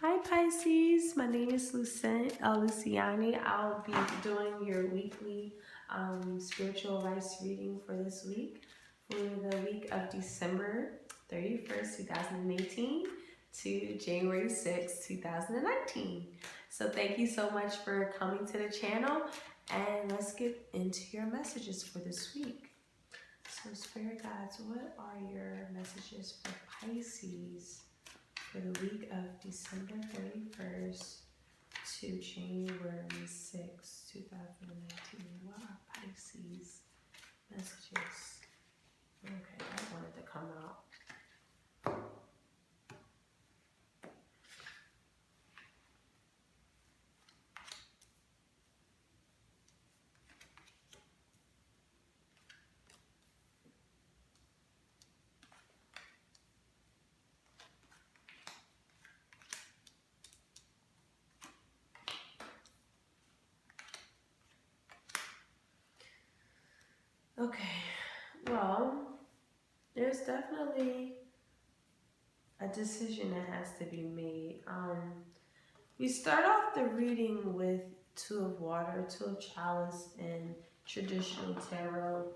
Hi Pisces, my name is Luciani. I'll be doing your weekly spiritual advice reading for this week, for the week of December 31st, 2018 to January 6th, 2019. So thank you so much for coming to the channel, and let's get into your messages for this week. So Spirit Guides, what are your messages for Pisces for the week of December 31st to January 6th, 2019. What are Pisces messages? Okay, I wanted to come out. Okay, well, there's definitely a decision that has to be made. We start off the reading with Two of Water, Two of Chalice, and traditional tarot.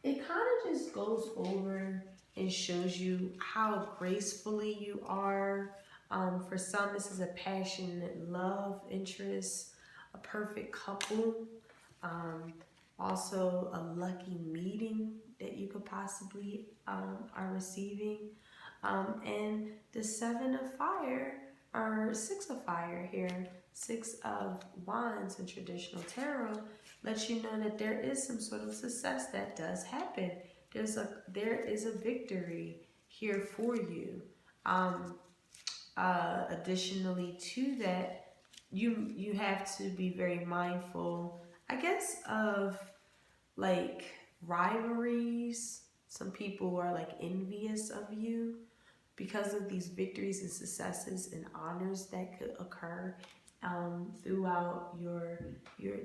It kind of just goes over and shows you how gracefully you are. For some, this is a passionate love interest, a perfect couple. Also, a lucky meeting that you could possibly are receiving. And the Seven of Fire, or Six of Fire here, Six of Wands in traditional tarot, lets you know that there is some sort of success that does happen. There is a victory here for you. Additionally to that, you have to be very mindful, I guess, of like rivalries. Some people are like envious of you because of these victories and successes and honors that could occur throughout your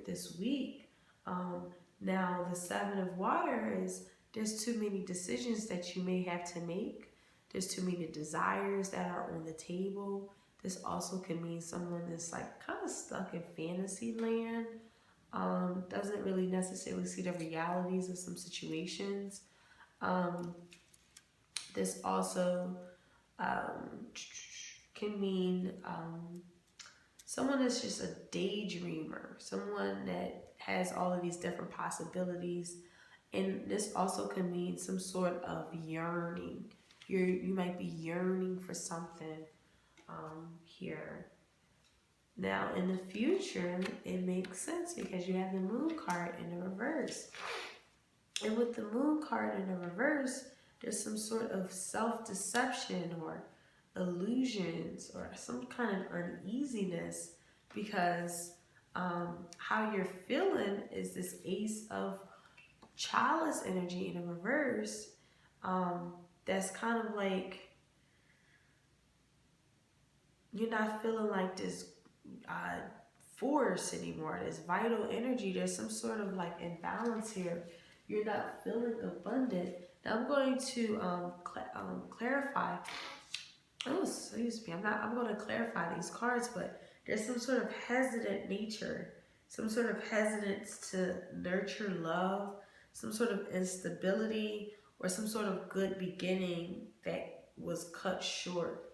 this week. Now the Seven of Water is, there's too many decisions that you may have to make. There's too many desires that are on the table. This also can mean someone that's like kind of stuck in fantasy land. Doesn't really necessarily see the realities of some situations. This also can mean someone that's just a daydreamer, someone that has all of these different possibilities. And this also can mean some sort of yearning. You might be yearning for something here. Now, in the future, it makes sense because you have the Moon card in the reverse. And with the Moon card in the reverse, there's some sort of self-deception or illusions or some kind of uneasiness because how you're feeling is this Ace of Chalice energy in the reverse. That's kind of like you're not feeling like this force anymore, this vital energy. There's some sort of like imbalance here. You're not feeling abundant. Now I'm going to clarify. Oh, excuse me. I'm going to clarify these cards, but there's some sort of hesitant nature, some sort of hesitance to nurture love, some sort of instability, or some sort of good beginning that was cut short.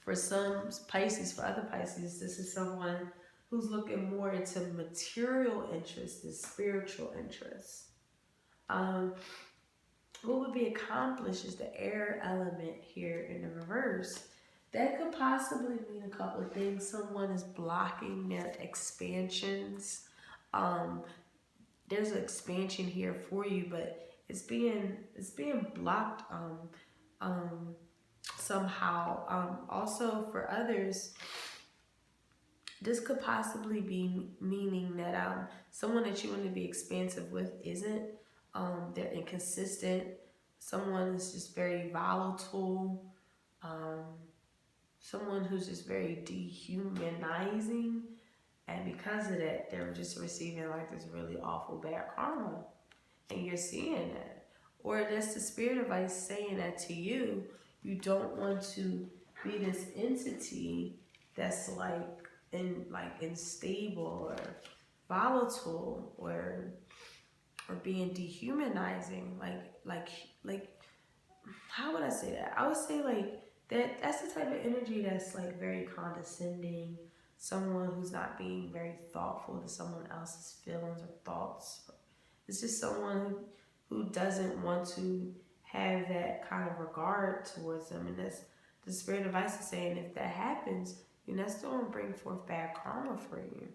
For some Pisces, for other Pisces, this is someone who's looking more into material interests than spiritual interests. What would be accomplished is the air element here in the reverse. That could possibly mean a couple of things. Someone is blocking their expansions. There's an expansion here for you, but it's being blocked somehow. Also for others, this could possibly be meaning that someone that you want to be expansive with isn't. They're inconsistent. Someone is just very volatile. Someone who's just very dehumanizing. And because of that, they're just receiving like this really awful bad karma. And you're seeing that. Or that's the spirit of ice saying that to you. You don't want to be this entity that's like unstable or volatile or being dehumanizing, like how would I say that? I would say like that's the type of energy that's like very condescending, someone who's not being very thoughtful to someone else's feelings or thoughts. It's just someone who doesn't want to have that kind of regard towards them. And that's the spirit advice is saying, if that happens, that's going to bring forth bad karma for you.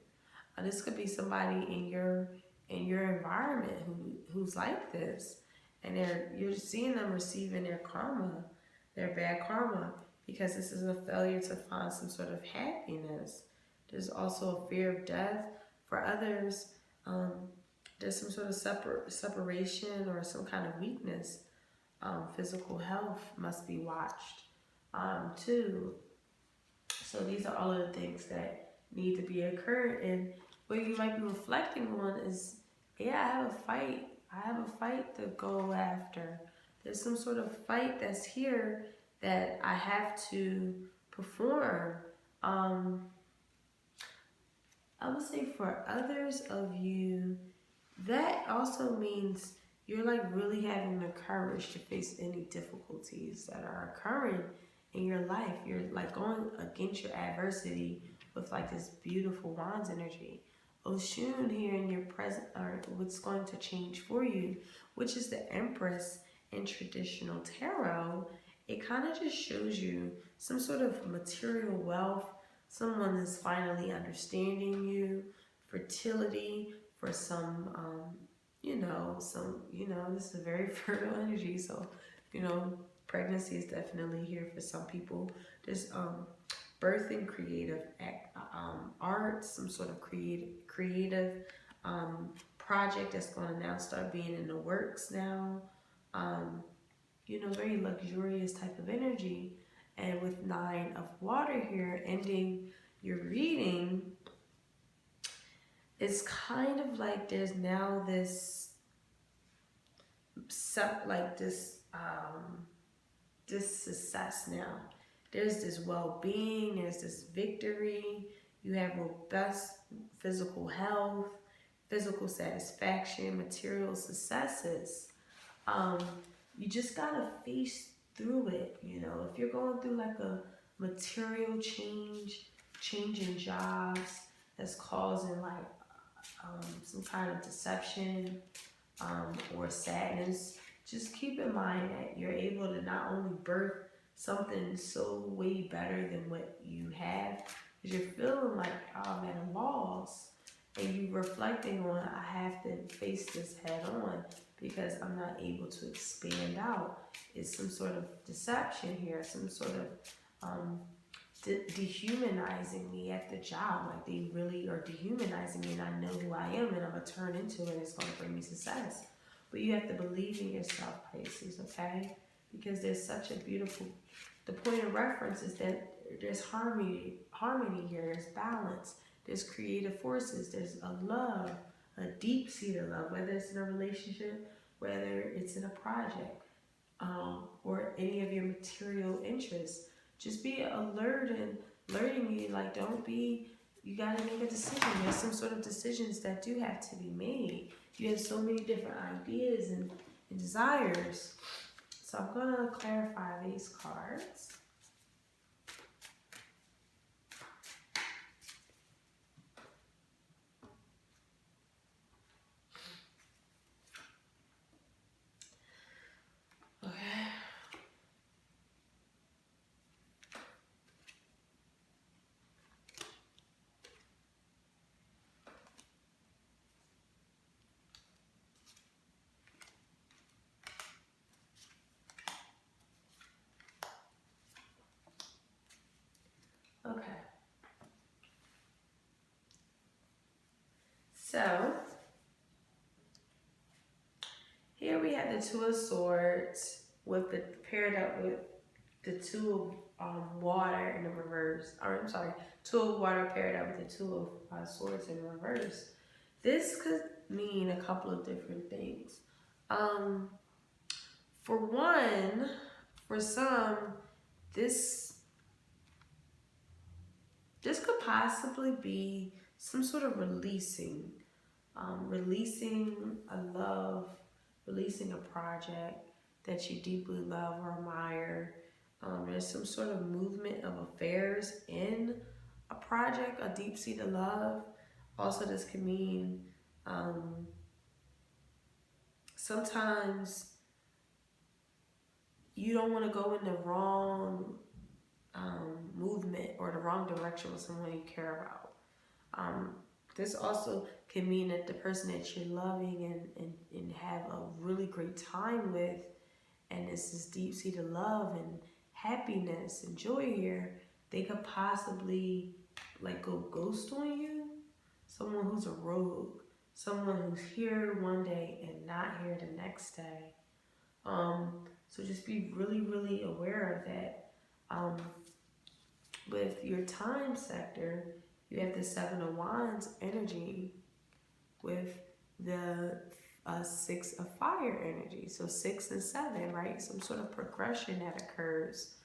This could be somebody in your environment who's like this, and you're seeing them receiving their karma, their bad karma, because this is a failure to find some sort of happiness. There's also a fear of death for others. There's some sort of separation or some kind of weakness. Physical health must be watched too. So these are all of the things that need to be occurred. And what you might be reflecting on is, yeah, I have a fight. I have a fight to go after. There's some sort of fight that's here that I have to perform. I would say for others of you, that also means you're like really having the courage to face any difficulties that are occurring in your life. You're like going against your adversity with like this beautiful Wands energy. Oshun here in your present, or what's going to change for you, which is the Empress in traditional tarot. It kind of just shows you some sort of material wealth. Someone is finally understanding you, fertility for some, this is a very fertile energy. So, pregnancy is definitely here for some people. There's birthing creative art, some sort of creative project that's going to now start being in the works now. Very luxurious type of energy. And with 9 of water here ending your reading, it's kind of like there's now this success now. There's this well-being, there's this victory, you have robust physical health, physical satisfaction, material successes. You just gotta face through it, If you're going through like a material change in jobs that's causing like some kind of deception or sadness, just keep in mind that you're able to not only birth something so way better than what you have, because you're feeling like, oh, I'm at a loss, and you reflecting on, I have to face this head on because I'm not able to expand out. It's some sort of deception here, some sort of dehumanizing me at the job. Like they really are dehumanizing me, and I know who I am, and I'm going to turn into it, and it's going to bring me success. But you have to believe in yourself, Pisces, okay? Because there's such a beautiful, the point of reference is that there's harmony here, there's balance, there's creative forces, there's a love, a deep-seated love, whether it's in a relationship, whether it's in a project, or any of your material interests. Just be alert and alerting you, like you gotta make a decision. There's some sort of decisions that do have to be made. You have so many different ideas and desires. So I'm gonna clarify these cards. Okay. So here we have the Two of Swords with the paired up with the Two of Water in the reverse. Or I'm sorry, Two of Water paired up with the Two of Swords in reverse. This could mean a couple of different things. For one, for some, this this could possibly be some sort of releasing, releasing a love, releasing a project that you deeply love or admire. There's some sort of movement of affairs in a project, a deep-seated love. Also, this can mean um, sometimes you don't want to go in the wrong movement or the wrong direction with someone you care about. This also can mean that the person that you're loving and have a really great time with, and it's this deep-seated love and happiness and joy here, they could possibly like go ghost on you. Someone who's a rogue, someone who's here one day and not here the next day. So just be really, really aware of that. With your time sector, you have the Seven of Wands energy with the Six of Fire energy. So 6 and 7, right? Some sort of progression that occurs.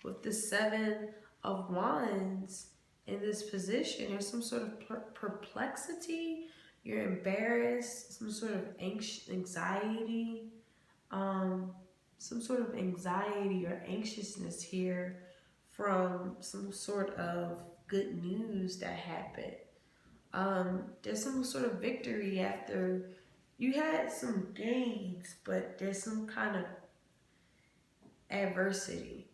With the Seven of Wands in this position, there's some sort of perplexity. You're embarrassed, some sort of anxiety, some sort of anxiety or anxiousness here from some sort of good news that happened. There's some sort of victory after you had some gains, but there's some kind of adversity.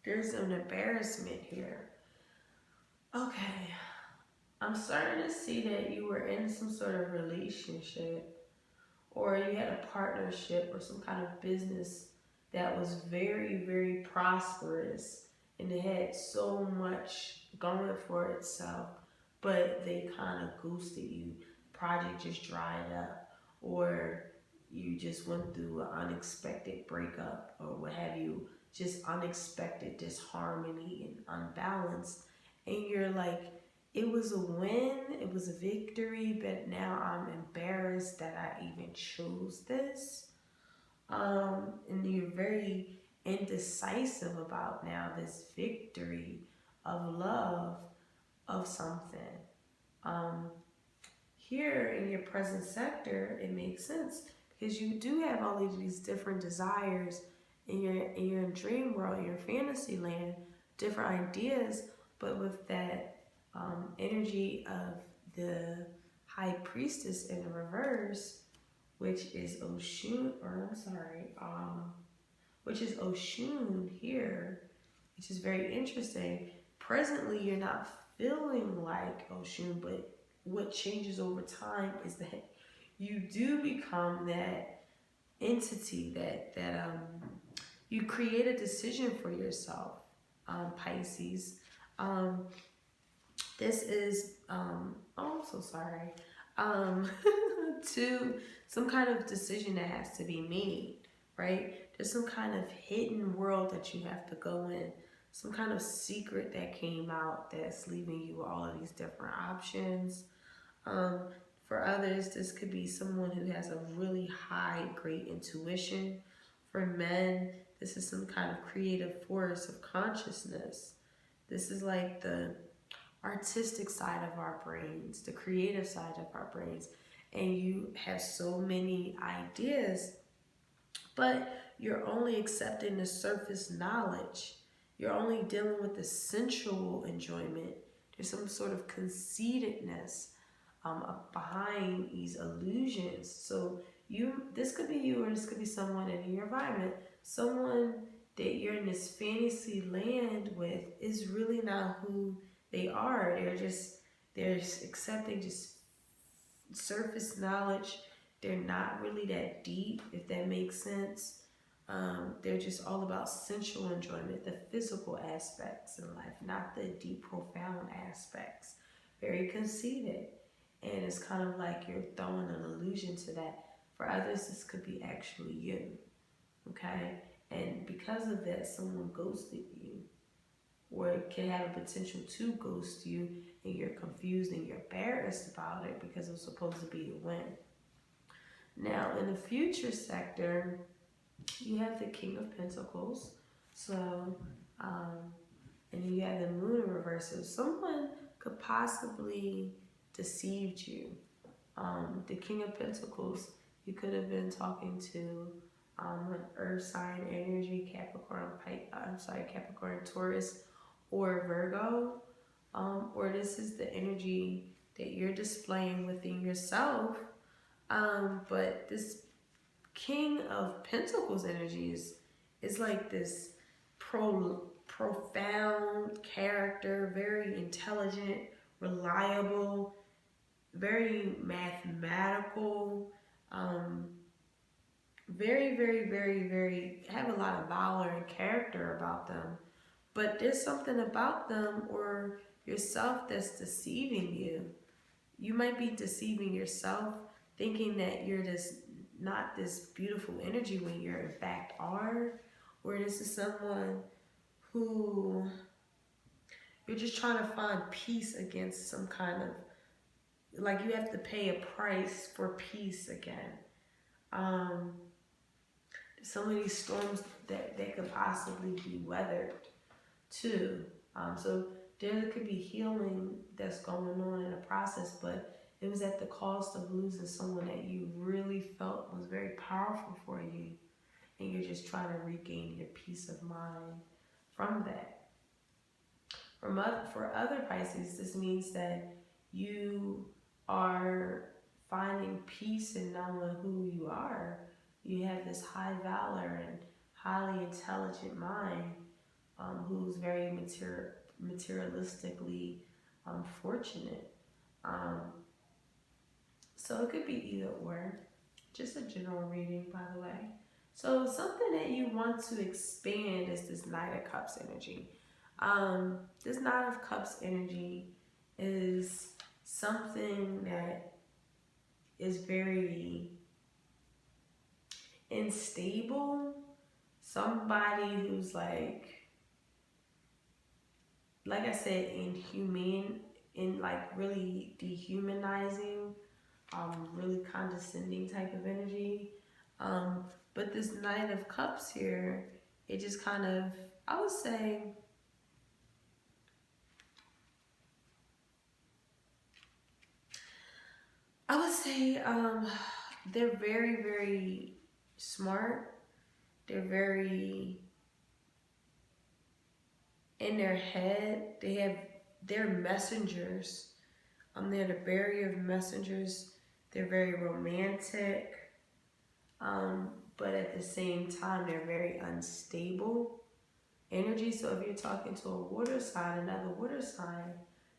There's an embarrassment here. Okay, I'm starting to see that you were in some sort of relationship, or you had a partnership or some kind of business that was very, very prosperous and it had so much going for itself, but they kind of ghosted you. Project just dried up, or you just went through an unexpected breakup, or what have you, just unexpected disharmony and unbalance. And you're like, it was a win, it was a victory, but now I'm embarrassed that I even chose this. And you're very indecisive about now this victory of love of something. Here in your present sector, it makes sense because you do have all of these different desires in your dream world, in your fantasy land, different ideas, but with that energy of the High Priestess in the reverse, which is Oshun, which is Oshun here, which is very interesting. Presently, you're not feeling like Oshun, but what changes over time is that you do become that entity that you create a decision for yourself, Pisces. This is oh, I'm so sorry. To some kind of decision that has to be made, right? There's some kind of hidden world that you have to go in, some kind of secret that came out that's leaving you all of these different options. For others, this could be someone who has a really high, great intuition. For men, this is some kind of creative force of consciousness. This is like the artistic side of our brains, the creative side of our brains. And you have so many ideas, but you're only accepting the surface knowledge. You're only dealing with the sensual enjoyment. There's some sort of conceitedness behind these illusions. So this could be you, or this could be someone in your environment. Someone that you're in this fantasy land with is really not who they are. They're accepting just surface knowledge. They're not really that deep, if that makes sense. They're just all about sensual enjoyment, the physical aspects in life, not the deep, profound aspects. Very conceited. And it's kind of like you're throwing an illusion to that. For others, this could be actually you. Okay? And because of that, someone ghosted you, or it can have a potential to ghost you, and you're confused and you're embarrassed about it because it was supposed to be a win. Now, in the future sector, you have the King of Pentacles, So, and then you have the moon in reverse. So someone could possibly deceived you. The King of Pentacles, you could have been talking to an Earth sign energy, Capricorn, Taurus, or Virgo. Or this is the energy that you're displaying within yourself. But this King of Pentacles energy is like this profound character, very intelligent, reliable, very mathematical, um, very have a lot of valor and character about them. But there's something about them or yourself that's deceiving you. You might be deceiving yourself, thinking that you're this not this beautiful energy when you're in fact are, or this is someone who you're just trying to find peace against some kind of, like you have to pay a price for peace again. Some of these storms that could possibly be weathered too. So there could be healing that's going on in the process, but it was at the cost of losing someone that you really felt was very powerful for you, and you're just trying to regain your peace of mind from that. For other Pisces, this means that you are finding peace in knowing who you are. You have this high valor and highly intelligent mind, who's very materialistically fortunate. So it could be either or. Just a general reading, by the way. So something that you want to expand is this Knight of Cups energy. This Knight of Cups energy is something that is very unstable. Somebody who's like I said, inhumane, in like really dehumanizing, really condescending type of energy. But this Knight of Cups here, it just kind of, I would say, they're very, very smart. They're very in their head. They're messengers. They're the barrier of messengers. They're very romantic. But at the same time, they're very unstable energy. So if you're talking to a water sign, another water sign,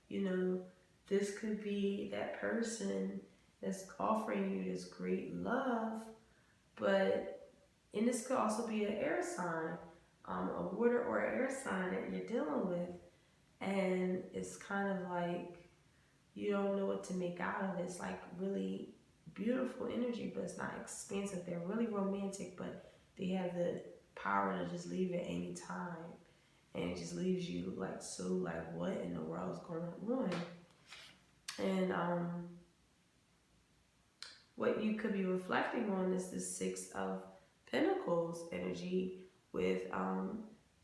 you know, this could be that person that's offering you this great love, and this could also be an air sign, a water or air sign that you're dealing with, and it's kind of like you don't know what to make out of it. It's like really beautiful energy, but it's not expansive. They're really romantic, but they have the power to just leave at any time, and it just leaves you like so like what in the world is going on. And what you could be reflecting on is the Six of Pentacles energy with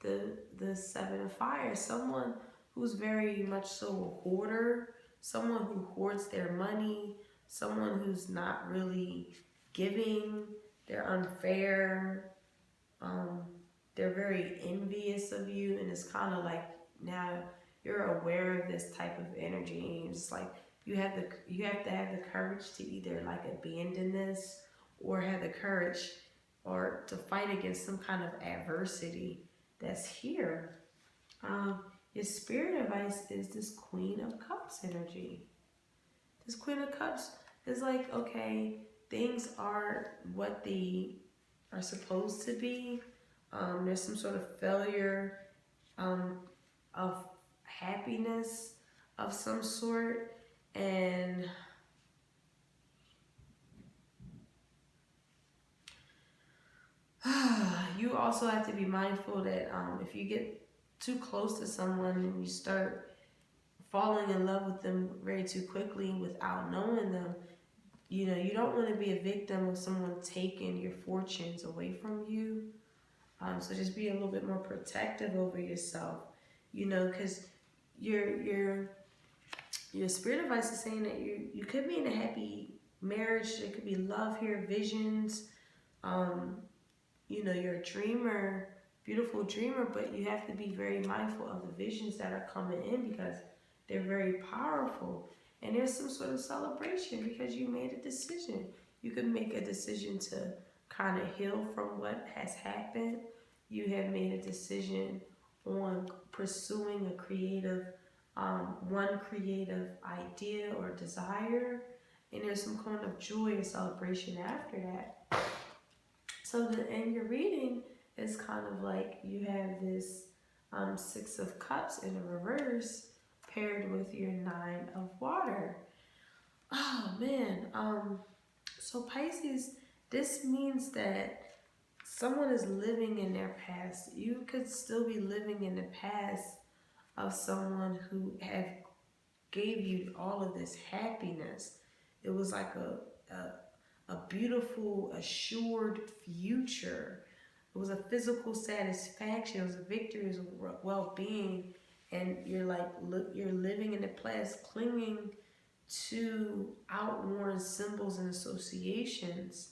the Seven of Fire. Someone who's very much so a hoarder, someone who hoards their money, someone who's not really giving, they're unfair, they're very envious of you, and it's kind of like now you're aware of this type of energy, and it's like you have to have the courage to either like abandon this or have the courage or to fight against some kind of adversity that's here. Your spirit advice is this Queen of Cups energy. This Queen of Cups is like, okay, things aren't what they are supposed to be. There's some sort of failure of happiness of some sort, and you also have to be mindful that if you get too close to someone and you start falling in love with them very too quickly without knowing them, you don't want to be a victim of someone taking your fortunes away from you. So just be a little bit more protective over yourself, you know, because your spirit advice is saying that you could be in a happy marriage. There could be love here, visions. Um, you know, you're a dreamer, beautiful dreamer, but you have to be very mindful of the visions that are coming in because they're very powerful. And there's some sort of celebration because you made a decision. You could make a decision to kind of heal from what has happened. You have made a decision on pursuing a creative, one creative idea or desire, and there's some kind of joy or celebration after that. So the end your reading is kind of like you have this Six of Cups in a reverse paired with your Nine of Water. Oh man. So Pisces, this means that someone is living in their past. You could still be living in the past of someone who have gave you all of this happiness. It was like a beautiful, assured future. It was a physical satisfaction. It was a victory. It was a well-being. And you're like, look, you're living in the past, clinging to outworn symbols and associations.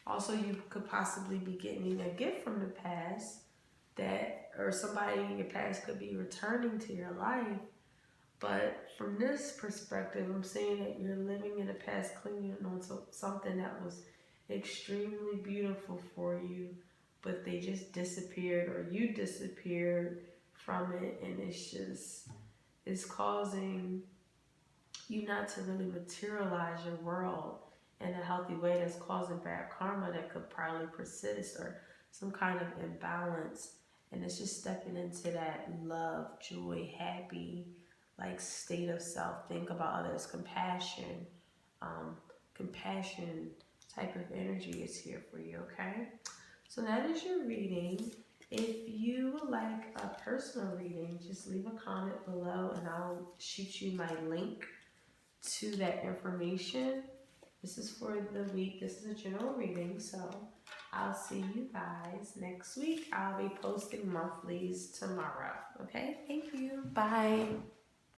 Also, you could possibly be getting a gift from the past that, or somebody in your past could be returning to your life. But from this perspective, I'm saying that you're living in the past, clinging on to something that was extremely beautiful for you, but they just disappeared or you disappeared from it, and it's causing you not to really materialize your world in a healthy way. That's causing bad karma that could probably persist or some kind of imbalance. And it's just stepping into that love, joy, happy, like state of self. Think about others, compassion, compassion type of energy is here for you, okay? So that is your reading. If you would like a personal reading, just leave a comment below and I'll shoot you my link to that information. This is for the week. This is a general reading, so I'll see you guys next week. I'll be posting monthlies tomorrow. Okay, thank you. Bye.